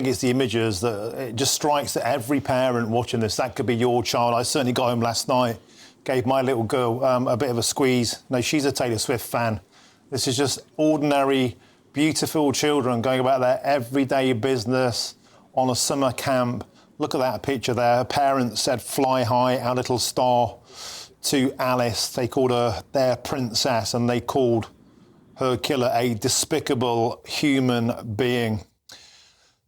It's the images that it just strikes that every parent watching this, that could be your child. I certainly got home last night, gave my little girl a bit of a squeeze. No, she's a Taylor Swift fan. This is just ordinary, beautiful children going about their everyday business on a summer camp. Look at that picture there. Her parents said, "Fly high, our little star," to Alice. They called her their princess, and they called her killer a despicable human being.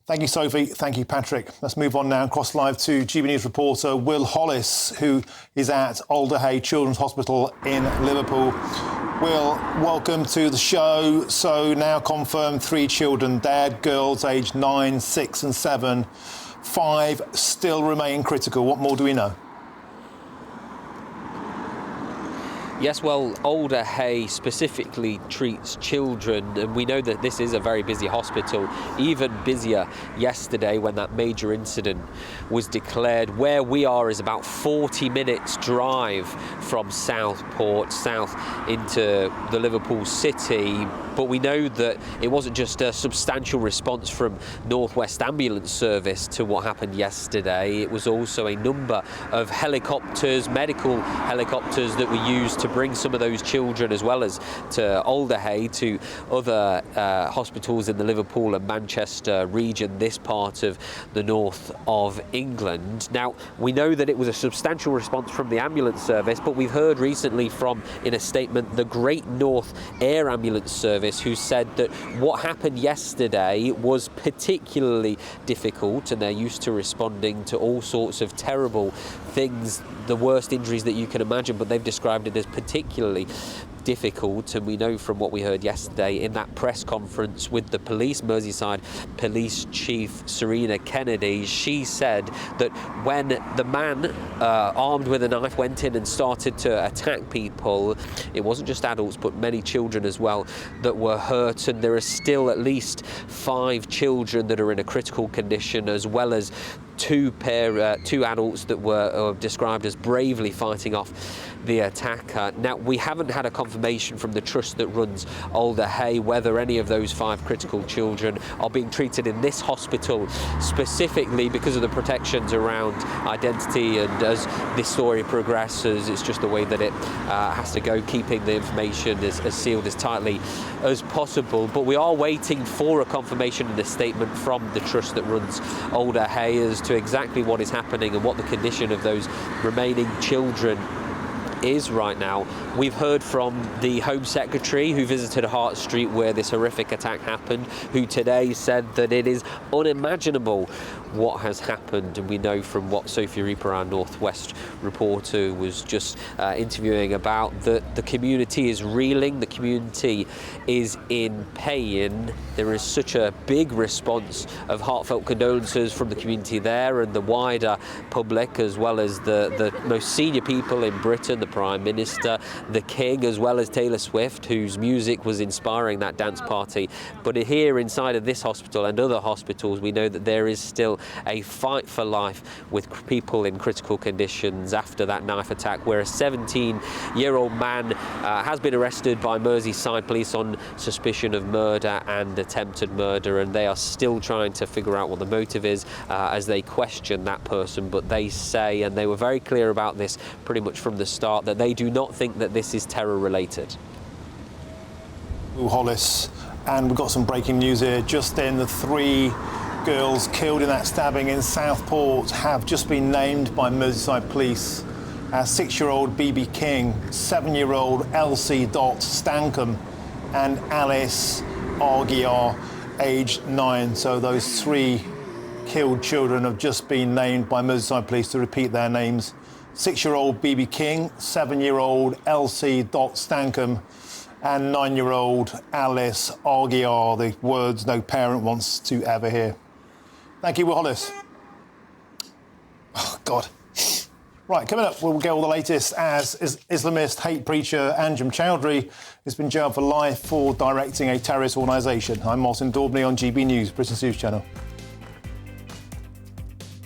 Thank you, Sophie. Thank you, Patrick. Let's move on now. Cross live to GBNews reporter Will Hollis, who is at Alderhay Children's Hospital in Liverpool. Will, welcome to the show. So now confirmed 3 children dead, girls aged 9, 6 and 7. 5 still remain critical. What more do we know? Yes, well, Alderhay specifically treats children, and we know that this is a very busy hospital, even busier yesterday when that major incident was declared. Where we are is about 40 minutes drive from Southport, south into the Liverpool city. But we know that it wasn't just a substantial response from North West Ambulance Service to what happened yesterday. It was also a number of helicopters, medical helicopters, that were used to bring some of those children, as well as to Alderhay, to other hospitals in the Liverpool and Manchester region, this part of the north of England. Now, we know that it was a substantial response from the ambulance service, but we've heard recently from, in a statement, the Great North Air Ambulance Service, who said that what happened yesterday was particularly difficult, and they're used to responding to all sorts of terrible things, the worst injuries that you can imagine, but they've described it as particularly difficult. And we know from what we heard yesterday in that press conference with the police, Merseyside Police Chief Serena Kennedy, she said that when the man armed with a knife went in and started to attack people, it wasn't just adults but many children as well that were hurt, and there are still at least 5 children that are in a critical condition, as well as 2 adults that were described as bravely fighting off the attacker. Now, we haven't had a confirmation from the trust that runs Alderhay whether any of those 5 critical children are being treated in this hospital specifically because of the protections around identity, and as this story progresses, it's just the way that it has to go, keeping the information as sealed as tightly as possible. But we are waiting for a confirmation in the statement from the trust that runs Alderhay as to exactly what is happening and what the condition of those remaining children is right now. We've heard from the Home Secretary, who visited Hart Street where this horrific attack happened, who today said that it is unimaginable what has happened. And we know from what Sophie Reaper, our Northwest reporter, was just interviewing about, that the community is reeling, the community is in pain. There is such a big response of heartfelt condolences from the community there and the wider public, as well as the most senior people in Britain, the Prime Minister, the King, as well as Taylor Swift, whose music was inspiring that dance party. But here inside of this hospital and other hospitals, we know that there is still a fight for life with people in critical conditions after that knife attack, where a 17-year-old man has been arrested by Merseyside police on suspicion of murder and attempted murder, and they are still trying to figure out what the motive is as they question that person. But they say, and they were very clear about this pretty much from the start, that they do not think that this is terror-related. Will Hollis, and we've got some breaking news here. Just in, the 3 girls killed in that stabbing in Southport have just been named by Merseyside police as 6-year-old Bebe King, 7-year-old Elsie Stancombe, and Alice Aguiar, aged 9. So those 3 killed children have just been named by Merseyside police. To repeat their names: 6-year-old Bebe King, 7-year-old Elsie Stancombe, and 9-year-old Alice Aguiar, the words no parent wants to ever hear. Thank you, Will Hollis. Oh, God. Right, coming up, we'll get all the latest as Islamist hate preacher Anjem Choudhury has been jailed for life for directing a terrorist organisation. I'm Martin Daubney on GB News, Britain's News Channel.